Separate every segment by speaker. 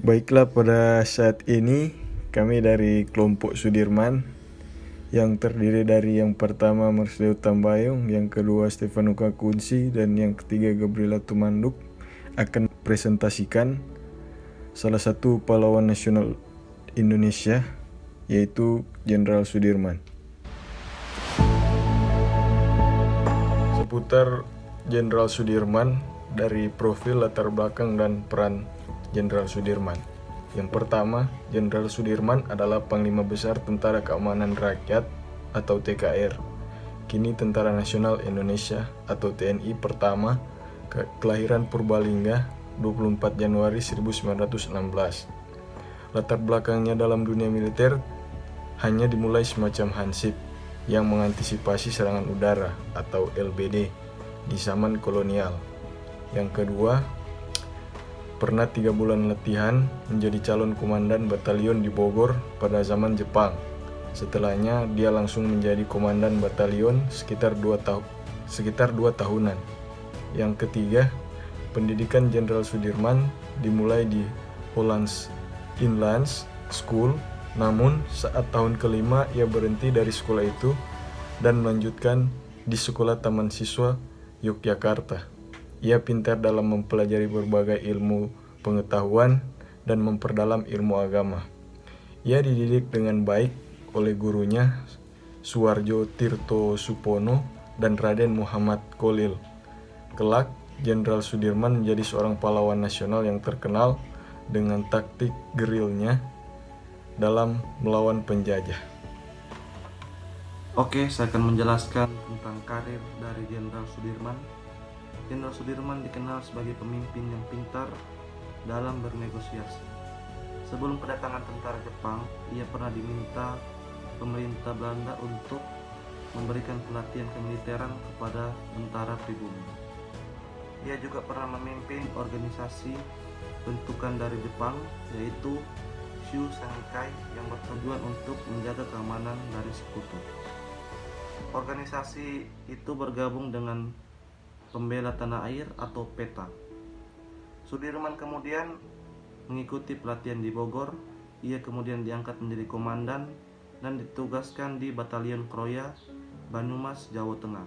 Speaker 1: Baiklah, pada saat ini kami dari kelompok Sudirman yang terdiri dari yang pertama Marsleo Tambayong, yang kedua Stefanuka Kunsi, dan yang ketiga Gabriela Tumanduk akan presentasikan salah satu pahlawan nasional Indonesia, yaitu Jenderal Sudirman. Seputar Jenderal Sudirman dari profil, latar belakang, dan peran Jenderal Sudirman. Yang pertama, Jenderal Sudirman adalah Panglima Besar Tentara Keamanan Rakyat atau TKR, kini Tentara Nasional Indonesia atau TNI pertama, kelahiran Purbalingga 24 Januari 1916. Latar belakangnya dalam dunia militer hanya dimulai semacam hansip yang mengantisipasi serangan udara atau LBD di zaman kolonial. Yang kedua, pernah 3 bulan latihan menjadi calon komandan batalion di Bogor pada zaman Jepang. Setelahnya dia langsung menjadi komandan batalion sekitar 2 tahunan. Yang ketiga, pendidikan Jenderal Sudirman dimulai di Hollands Inland School, namun saat tahun kelima ia berhenti dari sekolah itu dan melanjutkan di Sekolah Taman Siswa Yogyakarta. Ia pintar dalam mempelajari berbagai ilmu pengetahuan dan memperdalam ilmu agama. Ia dididik dengan baik oleh gurunya Suwarjo Tirto Supono dan Raden Muhammad Kholil. Kelak, Jenderal Sudirman menjadi seorang pahlawan nasional yang terkenal dengan taktik gerilnya dalam melawan penjajah.
Speaker 2: Oke, saya akan menjelaskan tentang karir dari Jenderal Sudirman. Jenderal Sudirman dikenal sebagai pemimpin yang pintar dalam bernegosiasi. Sebelum kedatangan tentara Jepang, ia pernah diminta pemerintah Belanda untuk memberikan pelatihan kemiliteran kepada tentara pribumi. Ia juga pernah memimpin organisasi bentukan dari Jepang, yaitu Shu Sangikai, yang bertujuan untuk menjaga keamanan dari sekutu. Organisasi itu bergabung dengan Pembela Tanah Air atau PETA. Sudirman kemudian mengikuti pelatihan di Bogor. Ia kemudian diangkat menjadi komandan dan ditugaskan di Batalion Kroya, Banyumas, Jawa Tengah.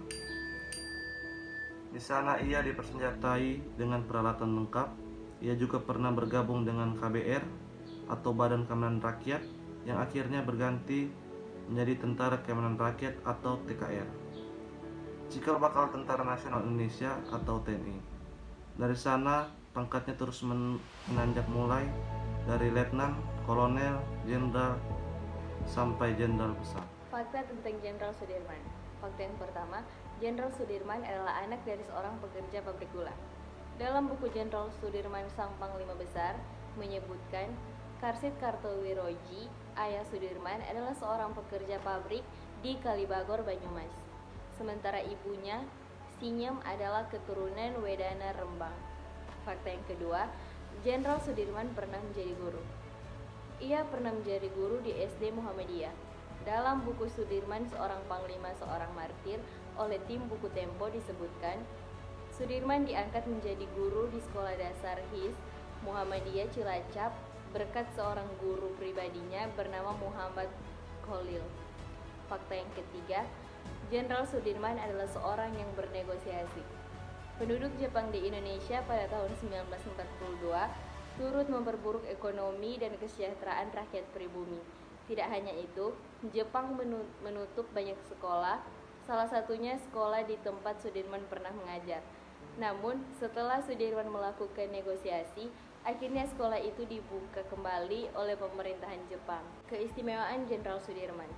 Speaker 2: Di sana ia dipersenjatai dengan peralatan lengkap. Ia juga pernah bergabung dengan KBR atau Badan Keamanan Rakyat, yang akhirnya berganti menjadi Tentara Keamanan Rakyat atau TKR. Cikal bakal Tentara Nasional Indonesia atau TNI. Dari sana pangkatnya terus menanjak mulai dari letnan, kolonel, jenderal, sampai jenderal besar.
Speaker 3: Fakta tentang Jenderal Sudirman. Fakta yang pertama, Jenderal Sudirman adalah anak dari seorang pekerja pabrik gula. Dalam buku Jenderal Sudirman Sang Panglima Besar menyebutkan Karsit Kartowiroji, ayah Sudirman, adalah seorang pekerja pabrik di Kalibagor, Banyumas. Sementara ibunya, Sinyem, adalah keturunan Wedana Rembang. Fakta yang kedua, Jenderal Sudirman pernah menjadi guru. Ia pernah menjadi guru di SD Muhammadiyah. Dalam buku Sudirman Seorang Panglima Seorang Martir oleh tim buku Tempo disebutkan, Sudirman diangkat menjadi guru di Sekolah Dasar His Muhammadiyah Cilacap berkat seorang guru pribadinya bernama Muhammad Kholil. Fakta yang ketiga, Jenderal Sudirman adalah seorang yang bernegosiasi. Penduduk Jepang di Indonesia pada tahun 1942 turut memperburuk ekonomi dan kesejahteraan rakyat pribumi. Tidak hanya itu, Jepang menutup banyak sekolah, salah satunya sekolah di tempat Sudirman pernah mengajar. Namun, setelah Sudirman melakukan negosiasi, akhirnya sekolah itu dibuka kembali oleh pemerintahan Jepang. Keistimewaan Jenderal Sudirman.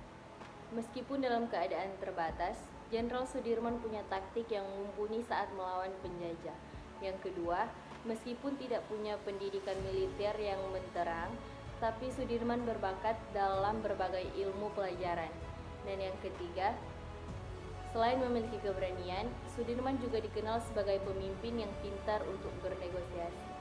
Speaker 3: Meskipun dalam keadaan terbatas, Jenderal Sudirman punya taktik yang mumpuni saat melawan penjajah. Yang kedua, meskipun tidak punya pendidikan militer yang menterang, tapi Sudirman berbakat dalam berbagai ilmu pelajaran. Dan yang ketiga, selain memiliki keberanian, Sudirman juga dikenal sebagai pemimpin yang pintar untuk bernegosiasi.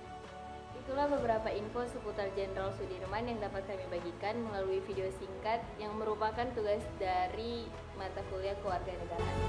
Speaker 3: Itulah beberapa info seputar Jenderal Sudirman yang dapat kami bagikan melalui video singkat yang merupakan tugas dari mata kuliah kewarganegaraan.